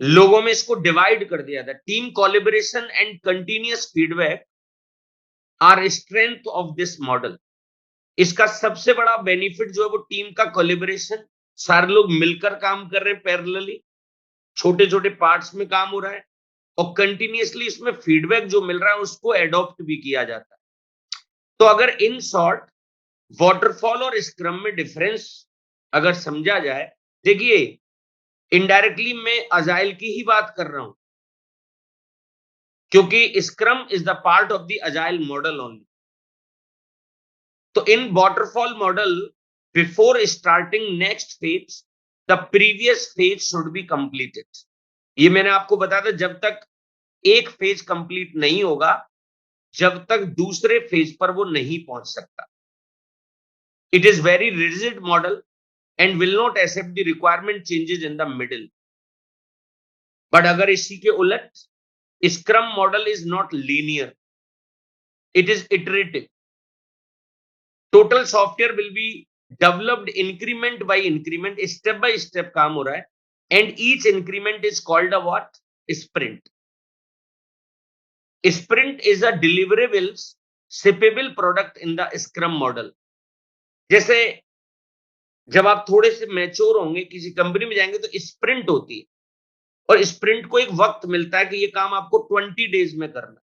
A: लोगों में इसको डिवाइड कर दिया था। Team collaboration and continuous feedback are strength of this model. इसका सबसे बड़ा बेनिफिट जो है वो टीम का कोलैबोरेशन, सारे लोग मिलकर काम कर रहे हैं पैरेलली, छोटे छोटे पार्ट्स में काम हो रहा है और कंटिन्यूअसली इसमें फीडबैक जो मिल रहा है उसको एडॉप्ट भी किया जाता है। तो अगर इन शॉर्ट वाटरफॉल और स्क्रम में डिफरेंस अगर समझा जाए, देखिए इनडायरेक्टली मैं अजाइल की ही बात कर रहा हूं क्योंकि scrum is the part of the agile model only. तो in waterfall model before starting next phase the previous phase should be completed. ये मैंने आपको बताया था, जब तक एक फेज कंप्लीट नहीं होगा जब तक दूसरे फेज पर वो नहीं पहुंच सकता। It is very rigid model and will not accept the requirement changes in the middle. But अगर इसी के उलट scrum model is not linear, it is iterative. Total software will be developed increment by increment, step by step काम हो रहा है and each increment is called a what? Sprint. Sprint is a deliverables shippable product in the scrum model. जैसे जब आप थोड़े से mature होंगे किसी कंपनी में जाएंगे तो स्प्रिंट होती है और स्प्रिंट को एक वक्त मिलता है कि ये काम आपको 20 डेज में करना।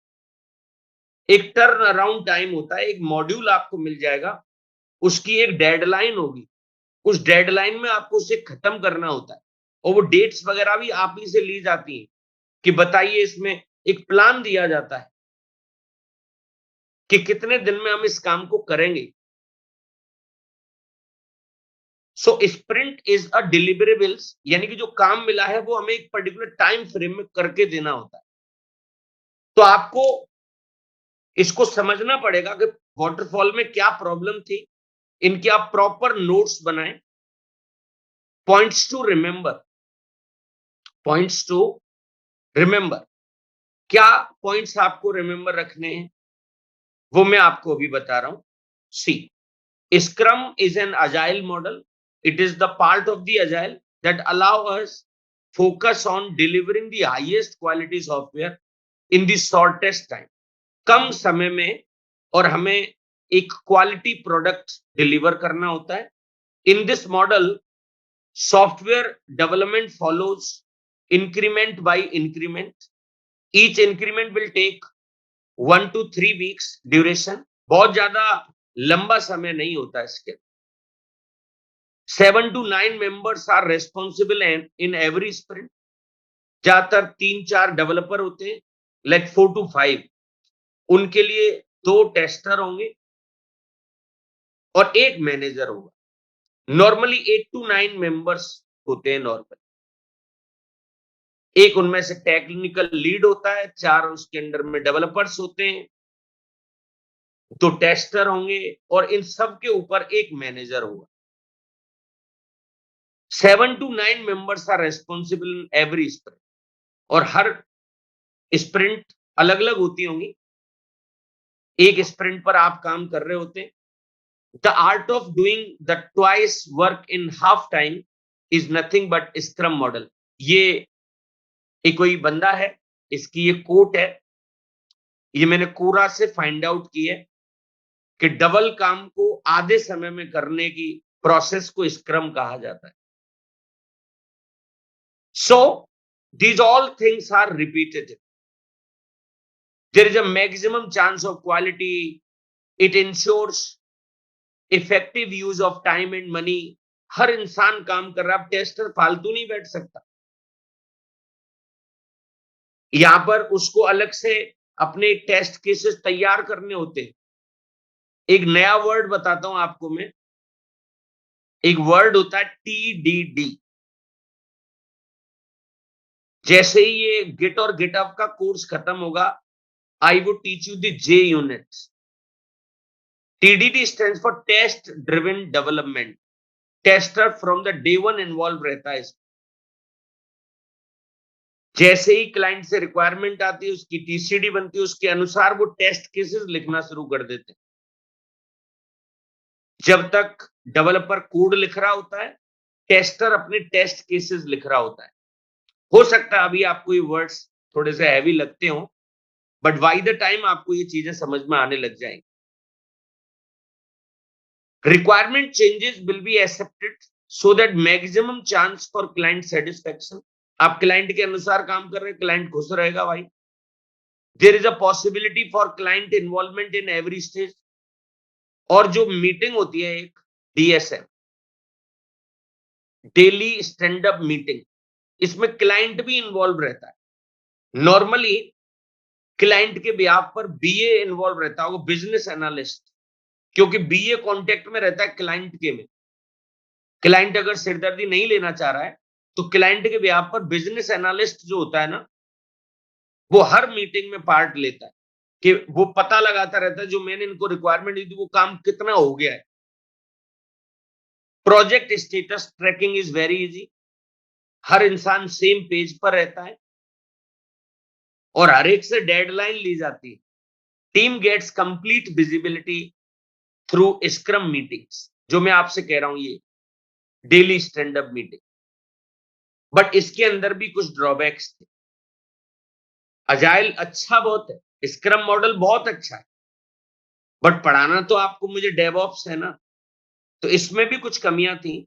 A: एक टर्न अराउंड टाइम होता है, एक मॉड्यूल आपको मिल जाएगा, उसकी एक डेडलाइन होगी, उस डेडलाइन में आपको उसे खत्म करना होता है और वो डेट्स वगैरह भी आप ही से ली जाती हैं कि बताइए, इसमें एक प्लान दिया जाता है कि कितने दिन में हम इस काम को करेंगे। सो स्प्रिंट इज अ डिलीवरेबल्स, यानी कि जो काम मिला है वो हमें एक पर्टिकुलर टाइम फ्रेम में करके देना होता है। तो आपको इसको समझना पड़ेगा कि वाटरफॉल में क्या प्रॉब्लम थी, इनके आप प्रॉपर नोट्स बनाएं। Points to remember, points to remember, क्या पॉइंट्स आपको रिमेंबर रखने हैं वो मैं आपको अभी बता रहा हूं। See, scrum is an agile model, it is the part of the agile that allow us focus on delivering the highest quality software in the shortest time. कम समय में और हमें एक क्वालिटी प्रोडक्ट डिलीवर करना होता है। In this model software development follows increment by increment. Each increment will take 1 to 3 weeks duration, बहुत ज्यादा लंबा समय नहीं होता इसके। 7 to 9 members are responsible in every sprint. ज्यादातर 3-4 डेवलपर होते हैं, लाइक 4 to 5। उनके लिए 2 टेस्टर होंगे और एक मैनेजर होगा। नॉर्मली 8 to 9 मेंबर्स होते हैं नॉर्मल। एक उनमें से टेक्निकल लीड होता है, 4 उसके अंडर में डेवलपर्स होते हैं, 2 टेस्टर होंगे और इन सब के ऊपर एक मैनेजर होगा। 7 to 9 members are responsible in every sprint और हर स्प्रिंट अलग-अलग होती होंगी। एक स्प्रिंट पर आप काम कर रहे होते हैं। The art of doing the twice work in half time is nothing but scrum model. ये एक कोई बंदा है, इसकी ये कोट है, ये मैंने कोरा से फाइंड आउट की है कि डबल काम को आधे समय में करने की प्रोसेस को स्क्रम कहा जाता है। सो these all things are repetitive. There is a maximum chance of quality. It ensures effective use of time and money. हर इंसान काम कर रहा है, अब टेस्टर फालतू नहीं बैठ सकता। यहां पर उसको अलग से अपने टेस्ट केसेस तैयार करने होते हैं। एक नया वर्ड बताता हूं आपको मैं, एक वर्ड होता है टीडीडी। जैसे ही ये गिट और गिटहब का कोर्स खत्म होगा, I would teach you the JUnits. TDD stands for test driven development. Tester from the day one involve रहता है इसमें। जैसे ही क्लाइंट से रिक्वायरमेंट आती है, उसकी टीसीडी बनती है, उसके अनुसार वो टेस्ट केसेस लिखना शुरू कर देते हैं। जब तक डेवलपर कोड लिख रहा होता है, टेस्टर अपने टेस्ट केसेस लिख रहा होता है। हो सकता है अभी आपको ये वर्ड्स थोड़े से हैवी लगते हो, बट बाय द टाइम आपको ये चीजें समझ में आने लग जाएंगी। Requirement changes will be accepted so that maximum chance for client satisfaction. आप क्लाइंट के अनुसार काम कर रहे हैं, क्लाइंट खुश रहेगा भाई। There is a possibility for client involvement in every stage. और जो मीटिंग होती है एक DSM, daily stand up meeting, इसमें क्लाइंट भी इन्वॉल्व रहता है। नॉर्मली क्लाइंट के बिहाफ पर बीए इन्वॉल्व रहता होगा, बिजनेस एनालिस्ट, क्योंकि बीए कांटेक्ट में रहता है क्लाइंट के में। क्लाइंट अगर सिरदर्दी नहीं लेना चाह रहा है, तो क्लाइंट के बिहाफ पर बिजनेस एनालिस्ट जो होता है ना, वो हर मीटिंग में पार्ट लेता है कि वो पता लगाता रहता है जो मैंने इनको रिक्वायरमेंट दी थी वो काम कितना हो गया है। Project status tracking is very easy. हर इंसान सेम पेज पर रहता है और हर एक से डेडलाइन ली जाती है। Team gets complete visibility through scrum meetings. जो मैं आपसे कह रहा हूं ये daily stand up meeting, but इसके अंदर भी कुछ ड्रॉबैक्स थे। अजाइल अच्छा बहुत है, स्क्रम मॉडल बहुत अच्छा है, बट पढ़ाना तो आपको मुझे डेवऑप्स है ना, तो इसमें भी कुछ कमियां थी।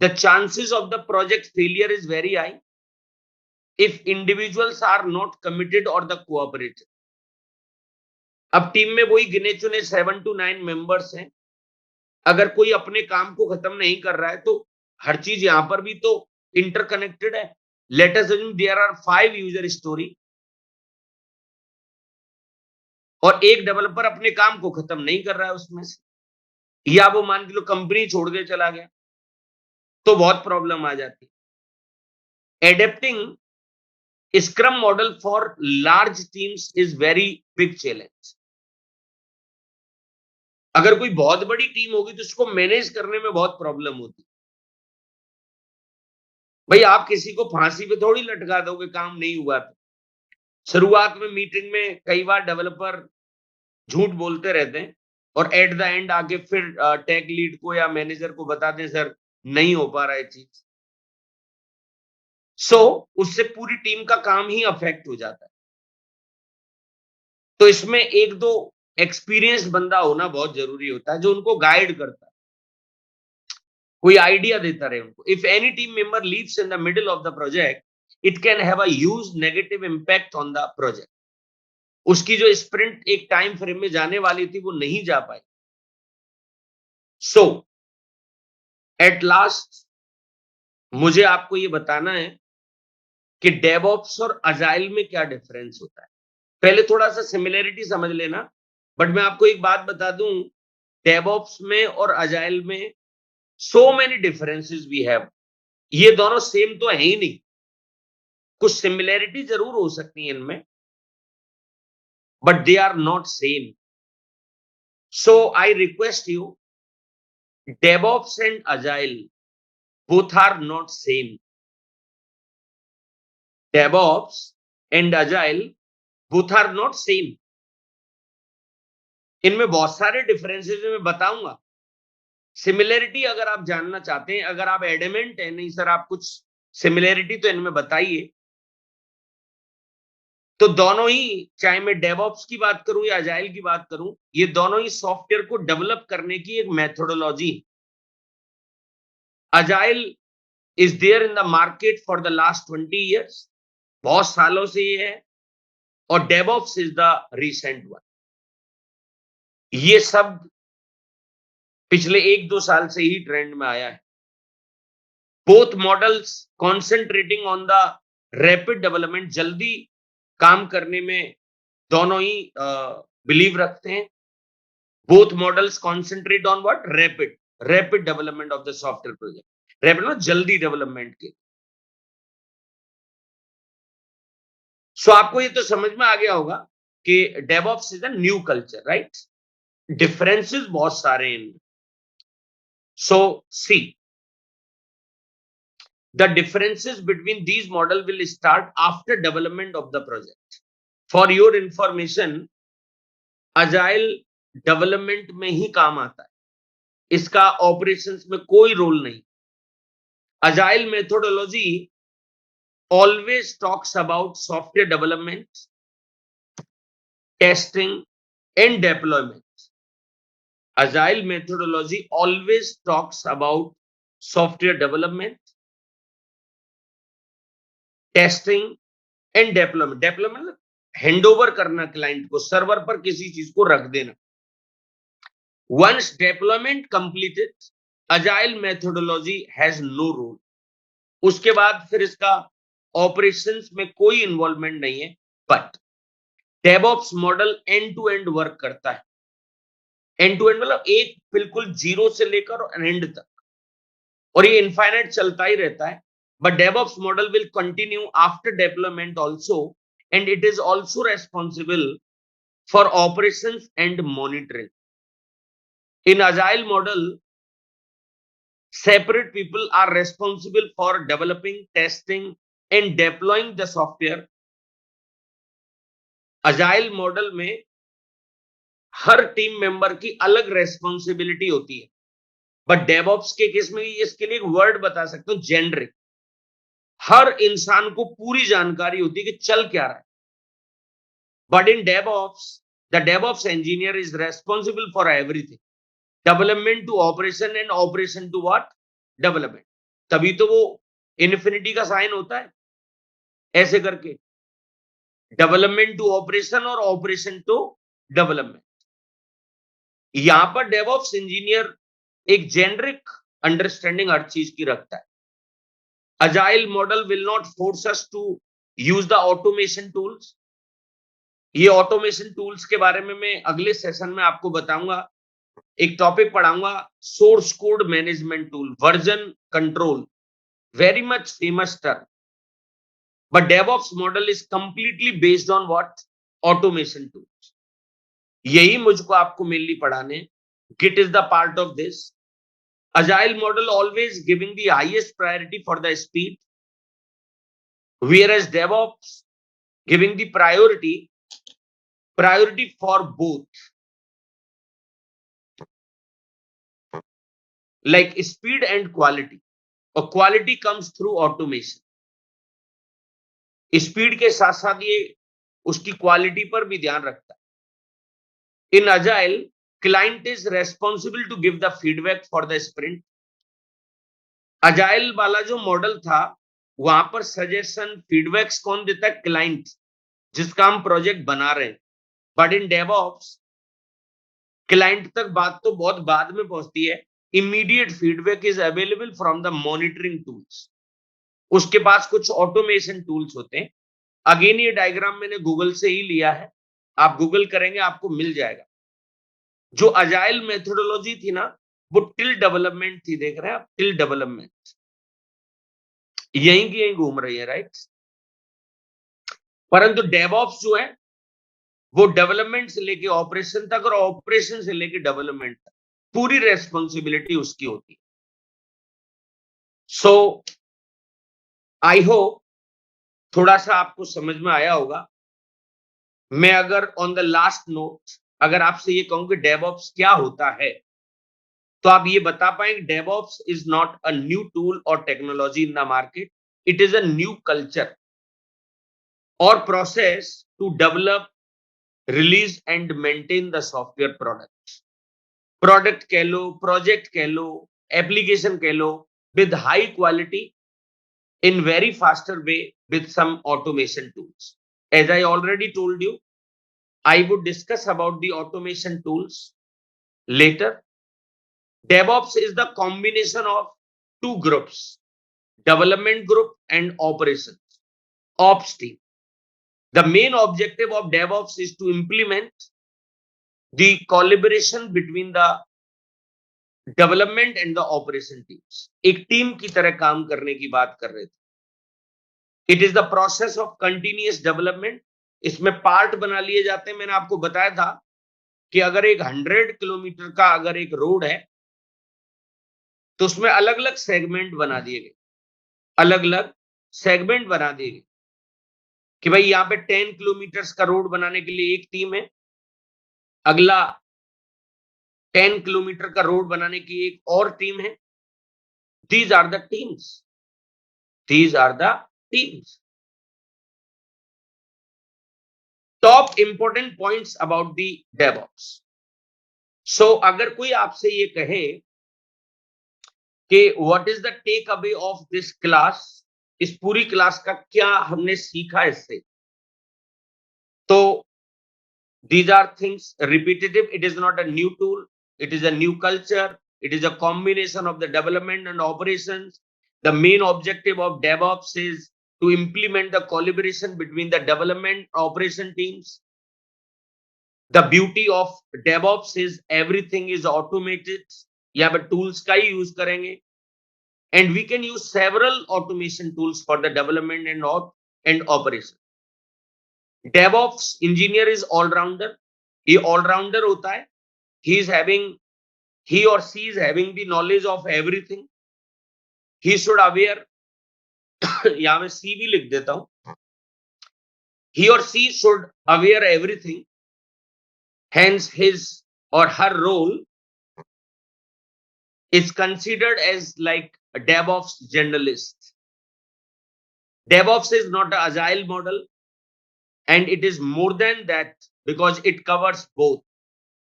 A: The chances of the project failure is very high if individuals are not committed और द कोऑपरेटिव। अब टीम में वही गिने चुने 7 to 9 मेंबर्स हैं। अगर कोई अपने काम को खत्म नहीं कर रहा है, तो हर चीज यहां पर भी तो इंटरकनेक्टेड है। Let us assume there are 5 user story और एक डेवलपर अपने काम को खत्म नहीं कर रहा है उसमें से, या वो मान के लो कंपनी छोड़ के चला गया, तो बहुत प्रॉब्लम आ जाती है। Adapting scrum model for large teams is very big challenge. अगर कोई बहुत बड़ी टीम होगी तो उसको मैनेज करने में बहुत प्रॉब्लम होती है। भाई आप किसी को फांसी पे थोड़ी लटका दोगे काम नहीं हुआ तो। शुरुआत में मीटिंग में कई बार डेवलपर झूठ बोलते रहते हैं और एट द एंड आके फिर टेक लीड को या मैनेजर को बता दें सर नहीं हो पा रहा है चीज। सो उससे पूरी टीम का काम ही अफेक्ट हो जाता है। तो इसमें एक दो एक्सपीरियंस बंदा होना बहुत जरूरी होता है जो उनको गाइड करता है, कोई आइडिया देता रहे उनको। If any team member leaves in the middle of the project, it can have a huge negative impact on the project. उसकी जो स्प्रिंट एक टाइम फ्रेम में जाने वाली थी वो नहीं जा पाई। सो एट लास्ट मुझे आपको ये बताना है कि डेवऑप्स और अजाइल में क्या डिफरेंस होता है। पहले थोड़ा सा सिमिलरिटी समझ लेना, बट मैं आपको एक बात बता दूं, डेवऑप्स में और अजाइल में so many differences we have. ये दोनों सेम तो है ही नहीं। कुछ सिमिलैरिटी जरूर हो सकती है इनमें, but they are not same. So I request you, DevOps and Agile both are not same. DevOps and Agile both are not same. इनमें बहुत सारे डिफरेंसेस मैं बताऊंगा. सिमिलैरिटी अगर आप जानना चाहते हैं, अगर आप एडमेंट है नहीं सर आप कुछ सिमिलैरिटी तो इनमें बताइए, तो दोनों ही, चाहे मैं डेवऑप्स की बात करूं या अजाइल की बात करूं, ये दोनों ही सॉफ्टवेयर को डेवलप करने की एक methodology. Agile is there in the market for the last 20 years, बहुत सालों से ये है, और DevOps is the recent one. ये सब पिछले 1-2 साल से ही ट्रेंड में आया है. Both models concentrating on the rapid development, जल्दी काम करने में दोनों ही बिलीव रखते हैं. Both models concentrate on what? Rapid development of the software project. Rapid मतलब जल्दी डेवलपमेंट के. सो आपको ये तो समझ में आ गया होगा कि DevOps is a new culture, right? Differences बहुत सारे हैं इनमें. सो सी, the differences between these model will start after development of the project. For your information, agile development में ही काम आता है, इसका ऑपरेशंस में कोई रोल नहीं. agile methodology always talks about software development, testing and deployment. Agile methodology always talks about software development, testing and development. Development hand over करना client को, सर्वर पर किसी चीज को रख देना. Once development completed, Agile methodology has no role. उसके बाद फिर इसका ऑपरेशंस में कोई इन्वॉल्वमेंट नहीं है. But DevOps model end to end work करता है. एंड टू एंड मतलब एक बिल्कुल जीरो से लेकर एंड तक, और ये इनफाइनाइट चलता ही रहता है. But DevOps model will continue after deployment also, and it is also responsible for operations and monitoring. In Agile model, separate people are responsible for developing, testing, and deploying the software. Agile model में हर team member की अलग responsibility होती है. But DevOps के case में इसके लिए एक वर्ड बता सकता हूं, जेनरिक. हर इंसान को पूरी जानकारी होती है कि चल क्या रहा है. But in DevOps, the DevOps engineer is responsible for everything. Development to operation and operation to what? Development. तभी तो वो इन्फिनिटी का साइन होता है, ऐसे करके. डेवलपमेंट टू ऑपरेशन और ऑपरेशन टू डेवलपमेंट. यहां पर डेवऑप्स इंजीनियर एक जेनरिक अंडरस्टैंडिंग हर चीज की रखता है. Agile model will not force us to use the automation tools. ये ऑटोमेशन टूल्स के बारे में मैं अगले सेशन में आपको बताऊंगा. एक टॉपिक पढ़ाऊंगा, source code management tool, version control, very much famous term. But DevOps model is completely based on what? Automation tools. यही मुझको आपको मेनली पढ़ाने. Git is the part of this. Agile model always giving the highest priority for the speed, whereas DevOps giving the priority for both, like speed and quality. और quality comes through automation. Speed के साथ साथ ये उसकी quality पर भी ध्यान रखता है. In agile, client is responsible to give the feedback for the sprint. Agile वाला जो मॉडल था, वहां पर सजेशन फीडबैक्स कौन देता है? क्लाइंट, जिसका हम प्रोजेक्ट बना रहे हैं. बट इन डेवऑप्स, क्लाइंट तक बात तो बहुत बाद में पहुंचती है. Immediate feedback is available from the monitoring tools. उसके पास कुछ ऑटोमेशन टूल्स होते हैं. अगेन ये डायग्राम मैंने गूगल से ही लिया है, आप गूगल करेंगे आपको मिल जाएगा. जो अजाइल मेथोडोलॉजी थी ना, वो टिल डेवलपमेंट थी. देख रहे हैं आप, टिल डेवलपमेंट यहीं की यहीं घूम रही है, राइट? परंतु डेवऑप्स जो है वो डेवलपमेंट से लेके ऑपरेशन तक और ऑपरेशन से लेके डेवलपमेंट तक पूरी रेस्पॉन्सिबिलिटी उसकी होती है. सो आई होप थोड़ा सा आपको समझ में आया होगा. मैं अगर ऑन द लास्ट नोट अगर आपसे ये कहूं कि डेवऑप्स क्या होता है, तो आप ये बता पाएंगे DevOps is not a new tool और technology in the market. It is a new culture और process to develop, release and maintain the software product कह लो, प्रोजेक्ट कह लो, एप्लीकेशन कह लो, with high quality in very faster way with some automation tools. As I already told you, I would discuss about the automation tools later. DevOps is the combination of two groups, development group and operations, ops team. The main objective of DevOps is to implement the collaboration between the development and the operation teams. एक team की तरह काम करने की बात कर रहे थे. It is the process of continuous development. इसमें पार्ट बना लिए जाते हैं. मैंने आपको बताया था कि अगर एक 100 किलोमीटर का अगर एक रोड है तो उसमें अलग अलग सेगमेंट बना दिए गए, अलग अलग सेगमेंट बना दिए गए कि भाई यहाँ पे 10 किलोमीटर का रोड बनाने के लिए एक टीम है, अगला 10 किलोमीटर का रोड बनाने की एक और टीम है. These are the teams, these are the teams. Top important points about the DevOps. So अगर कोई आपसे ये कहे कि what is the takeaway of this class, इस पूरी क्लास का क्या हमने सीखा इससे, तो these are things repetitive. It is not a new tool, it is a new culture, it is a combination of the development and operations. The main objective of DevOps is to implement the collaboration between the development operation teams. The beauty of DevOps is everything is automated. यहाँ पे tools का ही use करेंगे. And we can use several automation tools for the development and operation. DevOps engineer is all-rounder. ये all-rounder होता है. He or she is having the knowledge of everything. He should aware. यहाँ मैं C भी लिख देता हूँ. He or she should aware everything. Hence, his or her role is considered as like a DevOps generalist. DevOps is not an agile model, and it is more than that because it covers both.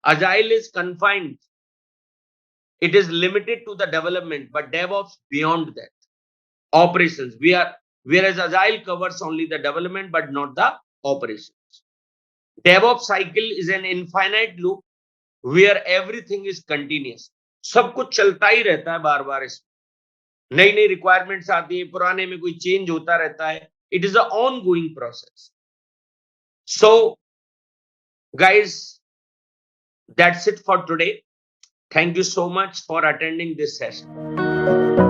A: Agile is confined, it is limited to the development, but DevOps beyond that. Operations, whereas Agile covers only the development but not the operations. DevOps cycle is an infinite loop where everything is continuous. सब कुछ चलता ही रहता है बार बार. इसमें नई नई requirements आती है, पुराने में कोई चेंज होता रहता है. It is a on going process. So guys, that's it for today. Thank you so much for attending this session.